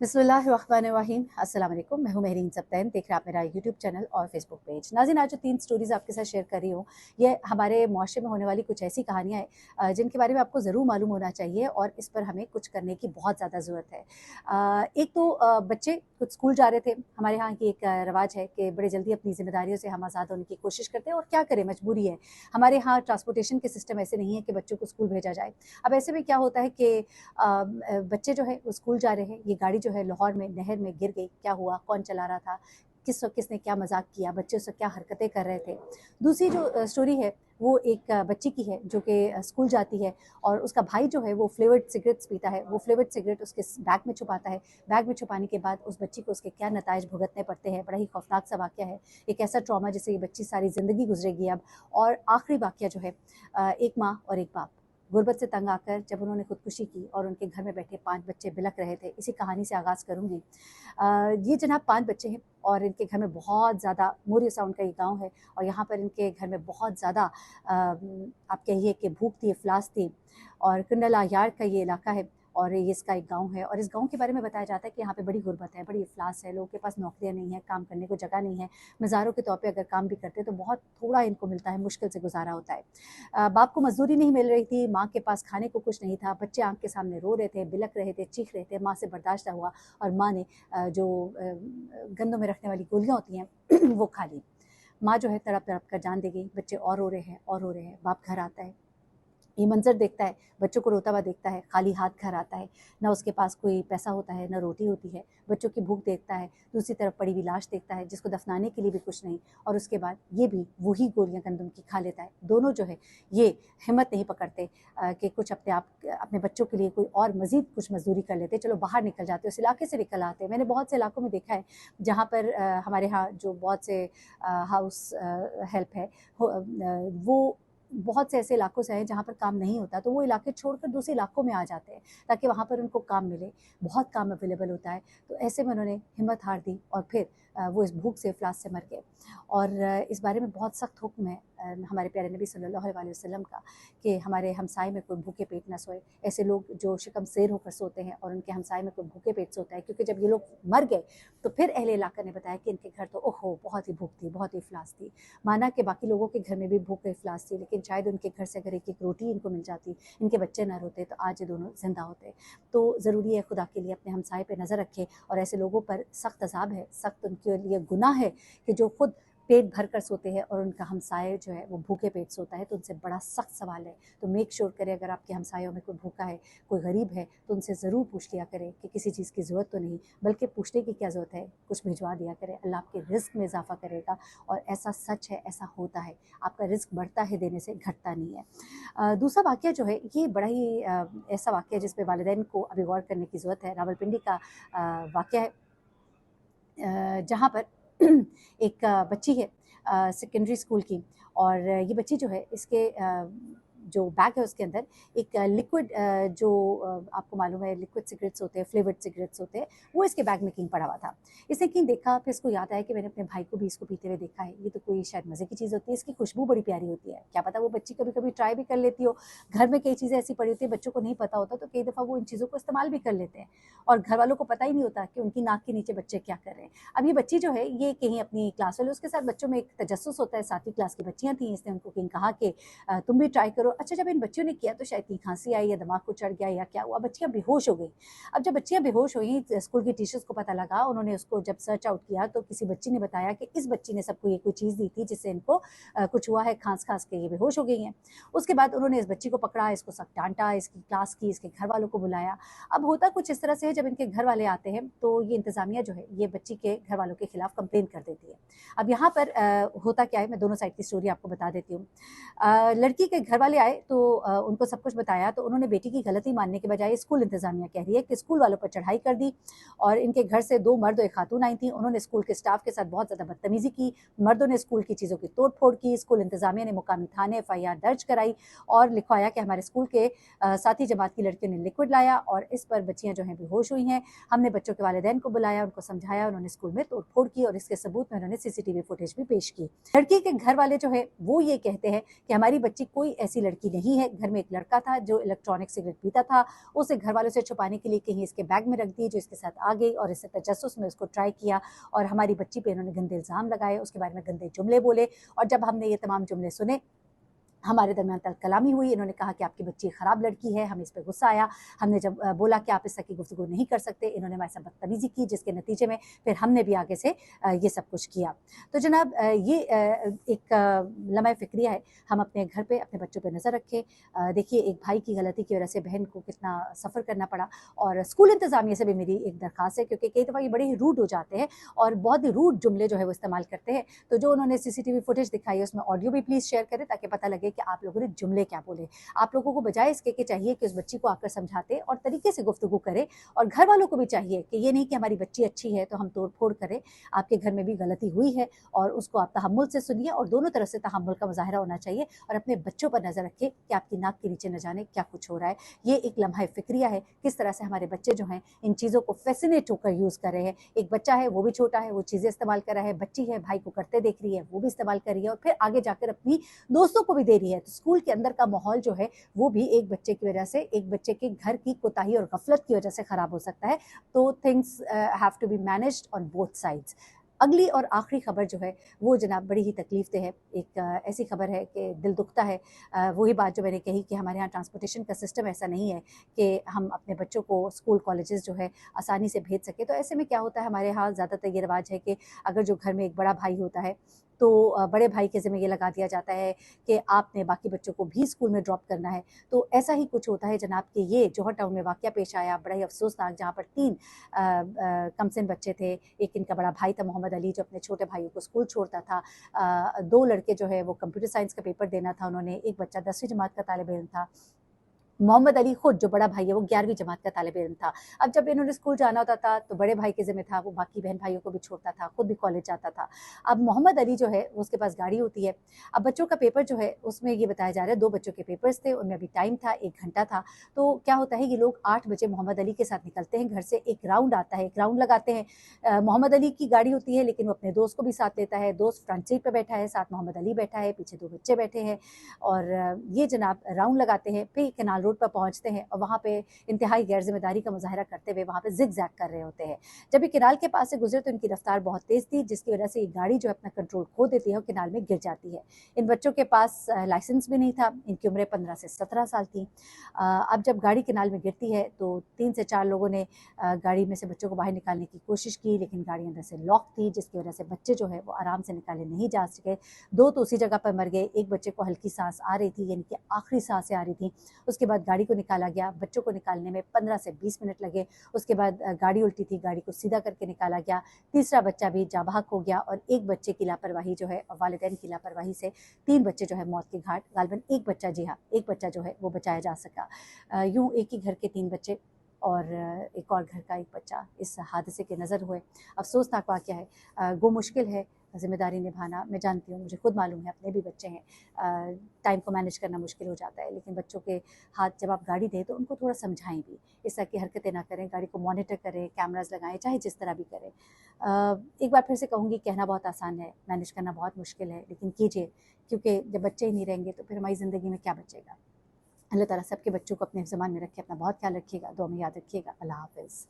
बिस्मिल्लाहिर्रहमानिर्रहीम। अस्सलाम वालेकुम। मैं हूं महरीन सब्तैन। देख रहे हैं आप मेरा यूट्यूब चैनल और फेसबुक पेज। नाज़रीन, आज जो 3 स्टोरीज़ आपके साथ शेयर कर रही हूँ, ये हमारे मुआशरे में होने वाली कुछ ऐसी कहानियाँ हैं जिनके बारे में आपको ज़रूर मालूम होना चाहिए और इस पर हमें कुछ करने की बहुत ज़्यादा ज़रूरत है। एक तो बच्चे कुछ स्कूल जा रहे थे। हमारे यहाँ की एक रवाज है कि बड़े जल्दी अपनी ज़िम्मेदारियों से हम आज़ाद होने की कोशिश करते हैं और क्या करें, मजबूरी है। हमारे यहाँ ट्रांसपोर्टेशन के सिस्टम ऐसे नहीं है कि बच्चों को स्कूल भेजा जाए। अब ऐसे में क्या होता है कि बच्चे जो है वो स्कूल जा रहे हैं, ये गाड़ी जो है लाहौर में नहर में गिर गई। क्या हुआ, कौन चला रहा था, किस वक्त किसने क्या मजाक किया, बच्चे उससे क्या हरकतें कर रहे थे। दूसरी जो स्टोरी है वो एक बच्ची की है जो कि स्कूल जाती है और उसका भाई जो है वो फ्लेवर्ड सिगरेट्स पीता है। वो फ्लेवर्ड सिगरेट उसके बैग में छुपाता है। बैग में छुपाने के बाद उस बच्ची को उसके क्या नताइज भुगतने पड़ते हैं, बड़ा ही खौफनाक सा वाक़या है। एक ऐसा ट्रॉमा जिससे ये बच्ची सारी ज़िंदगी गुजरेगी अब। और आखिरी वाक़या जो है, एक माँ और एक बाप गुर्बत से तंग आकर जब उन्होंने खुदकुशी की और उनके घर में बैठे 5 बच्चे बिलख रहे थे। इसी कहानी से आगाज़ करूँगी। ये जनाब 5 बच्चे हैं और इनके घर में बहुत ज़्यादा, मोरिया साउंड का ये गाँव है और यहाँ पर इनके घर में बहुत ज़्यादा आप कहिए कि भूख थी, इफ़लास थी। और कुंडला यार्ड का ये इलाका है और ये इसका एक गाँव है और इस गाँव के बारे में बताया जाता है कि यहाँ पे बड़ी गुर्बत है, बड़ी इफ़लास है, लोगों के पास नौकरियाँ नहीं हैं, काम करने को जगह नहीं है। मज़ारों के तौर पे अगर काम भी करते हैं तो बहुत थोड़ा इनको मिलता है, मुश्किल से गुज़ारा होता है। बाप को मज़दूरी नहीं मिल रही थी, माँ के पास खाने को कुछ नहीं था, बच्चे आँख के सामने रो रहे थे, बिलख रहे थे, चीख रहे थे, माँ से बर्दाश्त ना हुआ और माँ ने जो गंदों में रखने वाली गोलियाँ होती हैं वो खा ली। माँ जो है तड़प-तड़प कर जान दे गई, बच्चे और रो रहे हैं और रो रहे हैं। बाप घर आता है, ये मंज़र देखता है, बच्चों को रोता हुआ देखता है, खाली हाथ घर आता है, ना उसके पास कोई पैसा होता है, ना रोटी होती है, बच्चों की भूख देखता है, दूसरी तरफ पड़ी हुई लाश देखता है जिसको दफनाने के लिए भी कुछ नहीं और उसके बाद ये भी वही गोलियाँ गंदम की खा लेता है। दोनों जो है ये हिम्मत नहीं पकड़ते कि कुछ अपने बच्चों के लिए कोई और मज़ीद कुछ मज़दूरी कर लेते, चलो बाहर निकल जाते, उस इलाके से निकल आते। मैंने बहुत से इलाकों में देखा है जहाँ पर हमारे यहाँ जो बहुत से हाउस हेल्प है वो बहुत से ऐसे इलाकों से हैं जहाँ पर काम नहीं होता, तो वो इलाके छोड़कर दूसरे इलाकों में आ जाते हैं ताकि वहाँ पर उनको काम मिले। बहुत काम अवेलेबल होता है, तो ऐसे में उन्होंने हिम्मत हार दी और फिर वो इस भूख से इफ़लास से मर गए। और इस बारे में बहुत सख्त हुक्म है हमारे प्यारे नबी सल्लल्लाहु अलैहि वसल्लम का कि हमारे हमसाए में कोई भूखे पेट ना सोए। ऐसे लोग जो शिकम सेर होकर सोते हैं और उनके हमसाए में कोई भूखे पेट सोता है, क्योंकि जब ये लोग मर गए तो फिर अहले इलाका ने बताया कि इनके घर तो ओहो बहुत ही भूख थी, बहुत ही इफ़लास थी। माना कि बाकी लोगों के घर में भी भूख इफ़लास थी, लेकिन शायद उनके घर से अगर एक एक रोटी इनको मिल जाती, इनके बच्चे ना रोते, तो आज ये दोनों ज़िंदा होते। तो ज़रूरी है खुदा के लिए अपने हमसाए पे नज़र रखें और ऐसे लोगों पर सख्त अज़ाब है, सख्त उनके लिए गुनाह है कि जो खुद पेट भर कर सोते हैं और उनका हमसाए जो है वो भूखे पेट सोता है, तो उनसे बड़ा सख्त सवाल है। तो मेक श्योर करें अगर आपके हमसायों में कोई भूखा है, कोई गरीब है, तो उनसे ज़रूर पूछ लिया करें कि किसी चीज़ की ज़रूरत तो नहीं, बल्कि पूछने की क्या ज़रूरत है, कुछ भिजवा दिया करें, अल्लाह आपके रिज़्क में इज़ाफ़ा करेगा। और ऐसा सच है, ऐसा होता है, आपका रिज़्क बढ़ता है देने से, घटता नहीं है। दूसरा वाक़या जो है ये बड़ा ही ऐसा वाक़या है जिस पे वालिदैन को अभी गौर करने की ज़रूरत है। रावलपिंडी का वाक़या है जहाँ पर एक बच्ची है सेकेंडरी स्कूल की और ये बच्ची जो है इसके जो बैग है उसके अंदर एक लिक्विड जो आपको मालूम है लिक्विड सिगरेट्स होते हैं, फ्लेवर्ड सिगरेट्स होते हैं, वो इसके बैग में किंग पड़ा हुआ था। इसने किंग देखा, फिर इसको याद आया कि मैंने अपने भाई को भी इसको पीते हुए देखा है, ये तो कोई शायद मज़े की चीज़ होती है, इसकी खुशबू बड़ी प्यारी होती है, क्या पता वो बच्ची कभी कभी ट्राई भी कर लेती हो। घर में कई चीज़ें ऐसी पड़ी होती है, बच्चों को नहीं पता होता, तो कई दफ़ा वो इन चीज़ों को इस्तेमाल भी कर लेते हैं और घर वालों को पता ही नहीं होता कि उनकी नाक के नीचे बच्चे क्या कर रहे हैं। अब ये बच्ची जो है ये कहीं अपनी क्लास वाले, उसके साथ बच्चों में एक तजस्सुस होता है, 7वीं क्लास की बच्चियाँ थीं, इसने उनको कहीं कहा कि तुम भी ट्राई करो। अच्छा, जब इन बच्चियों ने किया तो शायद कहीं खांसी आई या दिमाग को चढ़ गया या क्या हुआ, बच्चियाँ बेहोश हो गई। अब जब बच्चियाँ बेहोश हुई, स्कूल की टीचर्स को पता लगा, उन्होंने उसको जब सर्च आउट किया तो किसी बच्ची ने बताया कि इस बच्ची ने सबको ये कोई चीज़ दी थी जिससे इनको कुछ हुआ है, खांस के ये बेहोश हो गई हैं। उसके बाद उन्होंने इस बच्ची को पकड़ा, इसको सख्त डांटा, इसकी क्लास की, इसके घर वालों को बुलाया। अब होता कुछ इस तरह से है, जब इनके घर वाले आते हैं तो ये इंतज़ामिया जो है ये बच्ची के घर वालों के खिलाफ कंप्लेन कर देती है। अब यहाँ पर होता क्या है, मैं दोनों साइड की स्टोरी आपको बता देती हूँ। लड़की के घर वाले आए तो उनको सब कुछ बताया, तो उन्होंने बेटी की गलती मानने के बजाय स्कूल इंतज़ामिया कह रही है कि स्कूल वालों पर चढ़ाई कर दी और इनके घर से 2 मर्द और 1 खातून आई थी। उन्होंने स्कूल के स्टाफ के साथ बहुत ज़्यादा बदतमीज़ी की। मर्दों ने स्कूल की चीज़ों की तोड़-फोड़ की। स्कूल इंतज़ामिया ने मुकामी थाने एफआईआर दर्ज कराई और लिखवाया कि हमारे स्कूल के साथी जमात की लड़कियों ने लिक्विड लाया और इस पर बच्चियाँ जो हैं बेहोश हुई हैं। हमने बच्चों के वालिदैन को बुलाया, उनको समझाया, उन्होंने स्कूल में तोड़-फोड़ की और इसके सबूत में उन्होंने सीसीटीवी फुटेज भी पेश की। लड़की के घर वाले जो है वो ये कहते हैं कि हमारी बच्ची कोई ऐसी लड़की नहीं है, घर में एक लड़का था जो इलेक्ट्रॉनिक सिगरेट पीता था, उसे घर वालों से छुपाने के लिए कहीं इसके बैग में रख दी जो इसके साथ आ गई और इससे तजस्सुस में उसको ट्राई किया और हमारी बच्ची पे इन्होंने गंदे इल्ज़ाम लगाए, उसके बारे में गंदे जुमले बोले। और जब हमने ये तमाम जुमले सुने, हमारे दरमियान कलामी हुई। इन्होंने कहा कि आपकी बच्ची ख़राब लड़की है, हमें इस पे गुस्सा आया। हमने जब बोला कि आप इस तरह की गुफ्तगू नहीं कर सकते, इन्होंने हमारे साथ बदतमीज़ी की, जिसके नतीजे में फिर हमने भी आगे से ये सब कुछ किया। तो जनाब ये एक लम्हा फ़िक्रिया है, हम अपने घर पे अपने बच्चों पे नज़र रखें। देखिए एक भाई की गलती की वजह से बहन को कितना सफ़र करना पड़ा और स्कूल इंतज़ामिया से भी मेरी एक दरख्वास्त है, क्योंकि कई दफ़ा ये बड़े ही रूड हो जाते हैं और बहुत ही रूड जुमले जो है वो इस्तेमाल करते हैं। तो जो उन्होंने CCTV फुटेज दिखाई है उसमें ऑडियो भी प्लीज़ शेयर करें ताकि पता लगे कि आप लोगों ने जुमले क्या बोले। आप लोगों को बजाय इसके कि चाहिए कि उस बच्ची को आकर समझाते और तरीके से गुफ्तगू करें और घर वालों को भी चाहिए कि ये नहीं कि हमारी बच्ची अच्छी है तो हम तोड़-फोड़ करें। आपके घर में भी गलती हुई है और उसको आप तहम्मुल से सुनिए और दोनों तरफ से तहम्मुल का मुज़ाहिरा होना चाहिए और अपने बच्चों पर नज़र रखिए कि आपकी नाक के नीचे न जाने क्या कुछ हो रहा है। ये एक लम्हा फ़िक्रिया है, किस तरह से हमारे बच्चे जो हैं इन चीज़ों को फ़ैसिनेट होकर यूज़ कर रहे हैं। एक बच्चा है वो भी छोटा है, वो चीज़ें इस्तेमाल कर रहा है, बच्ची है भाई को करते देख रही है, वो भी इस्तेमाल कर रही है और फिर आगे जाकर अपनी दोस्तों को भी दे रही है। तो स्कूल के अंदर का माहौल जो है वो भी एक बच्चे की वजह से, एक बच्चे के घर की कोताही और गफलत की वजह से खराब हो सकता है। तो things have to be managed on both sides. अगली और आखिरी खबर जो है वो जनाब बड़ी ही तकलीफ है। एक ऐसी खबर है कि दिल दुखता है। वही बात जो मैंने कही कि हमारे यहाँ ट्रांसपोर्टेशन का सिस्टम ऐसा नहीं है कि हम अपने बच्चों को स्कूल कॉलेजेस जो है आसानी से भेज सके। तो ऐसे में क्या होता है, हमारे यहाँ ज़्यादातर ये रिवाज है कि अगर जो घर में एक बड़ा भाई होता है तो बड़े भाई के ज़िम्मे ये लगा दिया जाता है कि आपने बाकी बच्चों को भी स्कूल में ड्रॉप करना है। तो ऐसा ही कुछ होता है जनाब कि ये जौहर टाउन में वाक़या पेश आया, बड़ा ही अफ़सोसनाक, जहाँ पर 3 कमसिन बच्चे थे। एक इनका बड़ा भाई था मोहम्मद अली जो अपने छोटे भाइयों को स्कूल छोड़ता था। 2 लड़के जो है वो कंप्यूटर साइंस का पेपर देना था उन्होंने, एक बच्चा 10वीं जमात का तालिब इल्म था। मोहम्मद अली खुद जो बड़ा भाई है वो 11वीं जमात का तालिब इल्म था। अब जब इन्होंने स्कूल जाना होता था तो बड़े भाई के ज़िम्मे था, वो बाकी बहन भाइयों को भी छोड़ता था, खुद भी कॉलेज जाता था। अब मोहम्मद अली जो है उसके पास गाड़ी होती है। अब बच्चों का पेपर जो है उसमें ये बताया जा रहा है 2 बच्चों के पेपर्स थे, उनमें अभी टाइम था, 1 घंटा था। तो क्या होता है, ये लोग 8 बजे मोहम्मद अली के साथ निकलते हैं घर से, एक राउंड आता है, एक राउंड लगाते हैं। मोहम्मद अली की गाड़ी होती है लेकिन वो अपने दोस्त को भी साथ लेता है, दोस्त फ्रंट सीट पे बैठा है, साथ मोहम्मद अली बैठा है, पीछे 2 बच्चे बैठे हैं और ये जनाब राउंड लगाते हैं, फिर कैनाल रोड पर पहुँचते हैं और वहाँ पे इंतहाई गैर ज़िम्मेदारी का मुज़ाहिरा करते हुए वहाँ पे ज़िग-ज़ैग कर रहे होते हैं। जब ये केनाल के पास से गुज़रे तो इनकी रफ़्तार बहुत तेज़ थी, जिसकी वजह से ये गाड़ी जो है अपना कंट्रोल खो देती है और केनाल में गिर जाती है। इन बच्चों के पास लाइसेंस भी नहीं था, इनकी उम्रें 15 से 17 साल थी। अब जब गाड़ी केनाल में गिरती है तो 3 से 4 लोगों ने गाड़ी में से बच्चों को बाहर निकालने की कोशिश की, लेकिन गाड़ी अंदर से लॉक थी, जिसकी वजह से बच्चे जो है वो आराम से निकाले नहीं जा सके। 2 तो उसी जगह पर मर गए, एक बच्चे को हल्की सांस आ रही थी, यानी कि आखिरी सांसें आ रही थी। उसके बाद गाड़ी को निकाला गया, बच्चों को निकालने में 15 से 20 मिनट लगे। उसके बाद गाड़ी उल्टी थी, गाड़ी को सीधा करके निकाला गया। तीसरा बच्चा भी जाँ बहक हो गया और एक बच्चे की लापरवाही जो है, वालिदैन की लापरवाही से 3 बच्चे जो है मौत के घाट। गालिबन एक बच्चा, जी हाँ, एक बच्चा जो है वो बचाया जा सका। यूँ एक ही घर के 3 बच्चे और एक और घर का एक बच्चा इस हादसे के नज़र हुए। अफ़सोसनाक वाक़या है। गो मुश्किल है ज़िम्मेदारी निभाना, मैं जानती हूँ, मुझे खुद मालूम है, अपने भी बच्चे हैं। टाइम को मैनेज करना मुश्किल हो जाता है, लेकिन बच्चों के हाथ जब आप गाड़ी दें तो उनको थोड़ा समझाएं भी, इस तरह की हरकतें ना करें, गाड़ी को मॉनिटर करें, कैमरास लगाएं, चाहे जिस तरह भी करें। एक बार फिर से कहूँगी, कहना बहुत आसान है, मैनेज करना बहुत मुश्किल है, लेकिन कीजिए, क्योंकि जब बच्चे ही नहीं रहेंगे तो फिर हमारी ज़िंदगी में क्या बचेगा। अल्लाह ताला सबके बच्चों को अपने ज़मान में रखे, अपना बहुत ख्याल रखिएगा, दुआ में याद रखिएगा। अल्लाह हाफ़िज़।